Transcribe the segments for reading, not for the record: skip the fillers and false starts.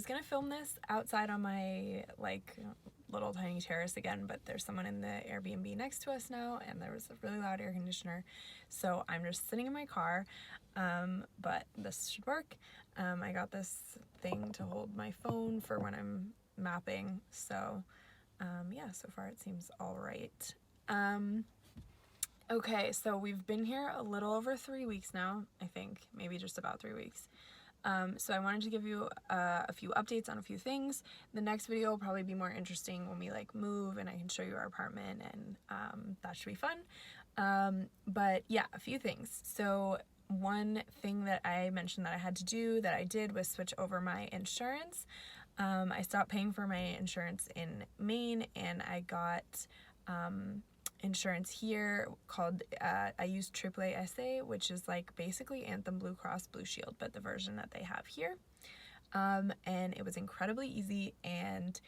was gonna film this outside on my like little tiny terrace again, but there's someone in the Airbnb next to us now, and there was a really loud air conditioner, so I'm just sitting in my car, but this should work. I got this thing to hold my phone for when I'm mapping, so yeah, so far it seems all right. Okay, so we've been here a little over 3 weeks now, I think, maybe just about 3 weeks. So I wanted to give you a few updates on a few things. The next video will probably be more interesting when we like move and I can show you our apartment, and that should be fun. But yeah, a few things. So one thing that I mentioned that I had to do that I did was switch over my insurance. I stopped paying for my insurance in Maine, and I got insurance here called I use AAA SA, which is like basically Anthem Blue Cross Blue Shield, but the version that they have here. And it was incredibly easy, and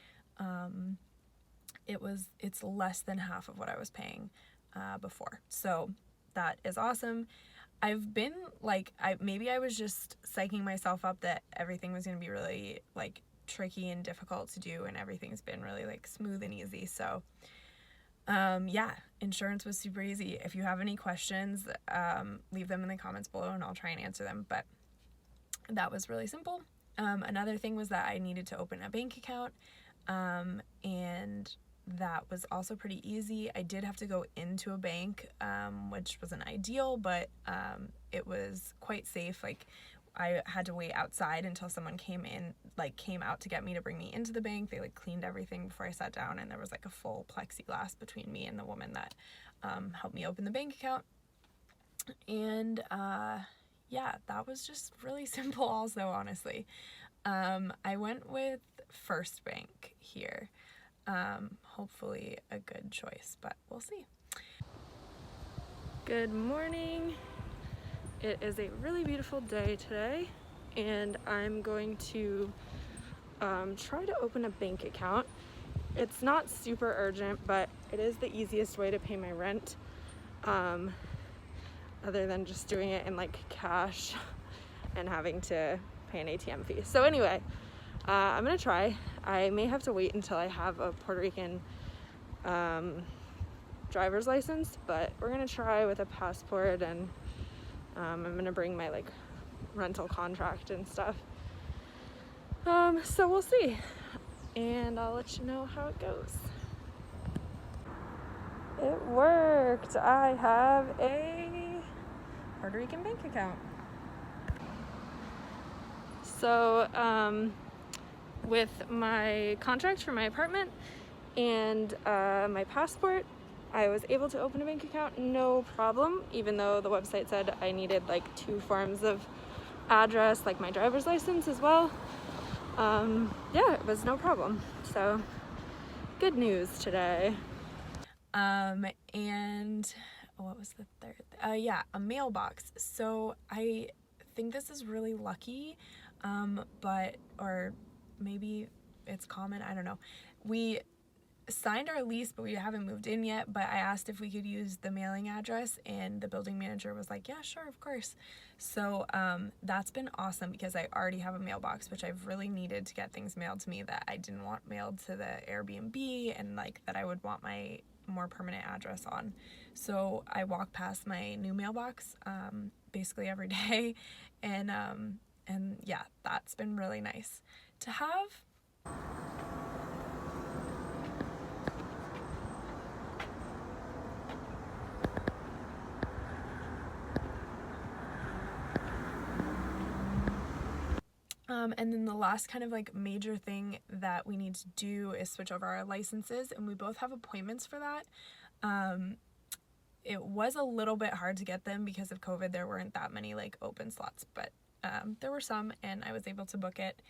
it's less than half of what I was paying before, so that is awesome. I've been like, maybe I was just psyching myself up that everything was gonna be really like tricky and difficult to do, and everything's been really like smooth and easy. So yeah, insurance was super easy. If you have any questions, leave them in the comments below and I'll try and answer them, but that was really simple. Another thing was that I needed to open a bank account, and that was also pretty easy. I did have to go into a bank, which wasn't ideal, but it was quite safe. Like, I had to wait outside until someone came out to get me to bring me into the bank. They like cleaned everything before I sat down, and there was like a full plexiglass between me and the woman that helped me open the bank account. And yeah, that was just really simple also, honestly. I went with First Bank here. Hopefully a good choice, but we'll see. Good morning. It is a really beautiful day today, and I'm going to try to open a bank account. It's not super urgent, but it is the easiest way to pay my rent, other than just doing it in like cash and having to pay an ATM fee. So anyway, I'm gonna try. I may have to wait until I have a Puerto Rican driver's license, but we're gonna try with a passport, and I'm gonna bring my like rental contract and stuff. So we'll see, and I'll let you know how it goes. It worked. I have a Puerto Rican bank account. So with my contract for my apartment and my passport, I was able to open a bank account no problem, even though the website said I needed like 2 forms of address, like my driver's license as well. Yeah, it was no problem. So good news today. And what was the third? Yeah, a mailbox. So I think this is really lucky, or maybe it's common, I don't know. We signed our lease, but we haven't moved in yet, but I asked if we could use the mailing address, and the building manager was like, yeah, sure, of course. So that's been awesome, because I already have a mailbox, which I've really needed to get things mailed to me that I didn't want mailed to the Airbnb, and like that I would want my more permanent address on. So I walk past my new mailbox basically every day, and yeah, that's been really nice to have. And then the last kind of like major thing that we need to do is switch over our licenses, and we both have appointments for that. It was a little bit hard to get them because of COVID. There weren't that many like open slots, but there were some, and I was able to book it.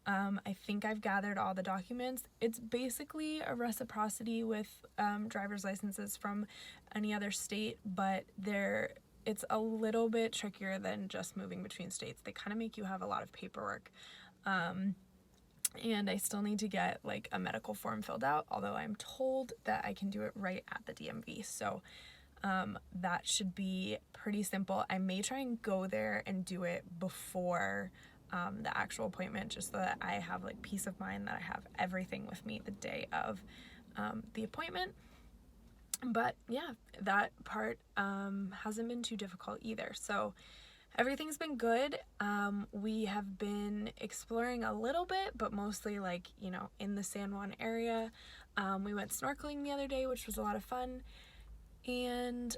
I think I've gathered all the documents. It's basically a reciprocity with driver's licenses from any other state, but it's a little bit trickier than just moving between states. They kind of make you have a lot of paperwork. And I still need to get like a medical form filled out, although I'm told that I can do it right at the DMV. So that should be pretty simple. I may try and go there and do it before the actual appointment, just so that I have like peace of mind that I have everything with me the day of the appointment. But yeah, that part hasn't been too difficult either. So everything's been good. We have been exploring a little bit, but mostly like, you know, in the San Juan area. We went snorkeling the other day, which was a lot of fun. And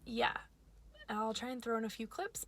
yeah, I'll try and throw in a few clips.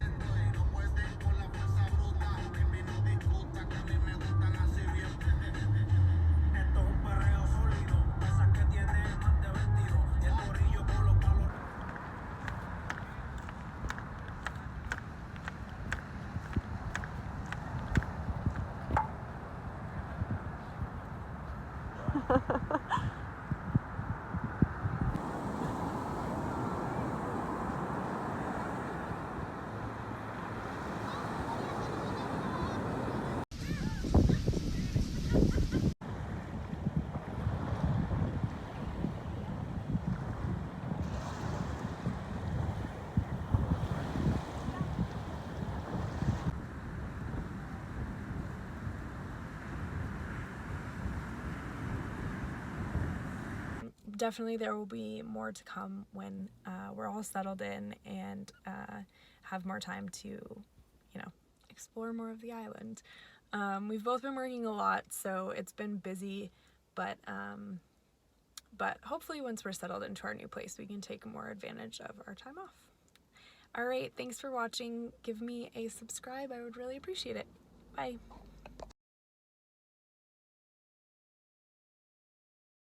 Definitely there will be more to come when we're all settled in and have more time to, you know, explore more of the island. We've both been working a lot, so it's been busy, but hopefully once we're settled into our new place, we can take more advantage of our time off. All right, thanks for watching. Give me a subscribe. I would really appreciate it. Bye.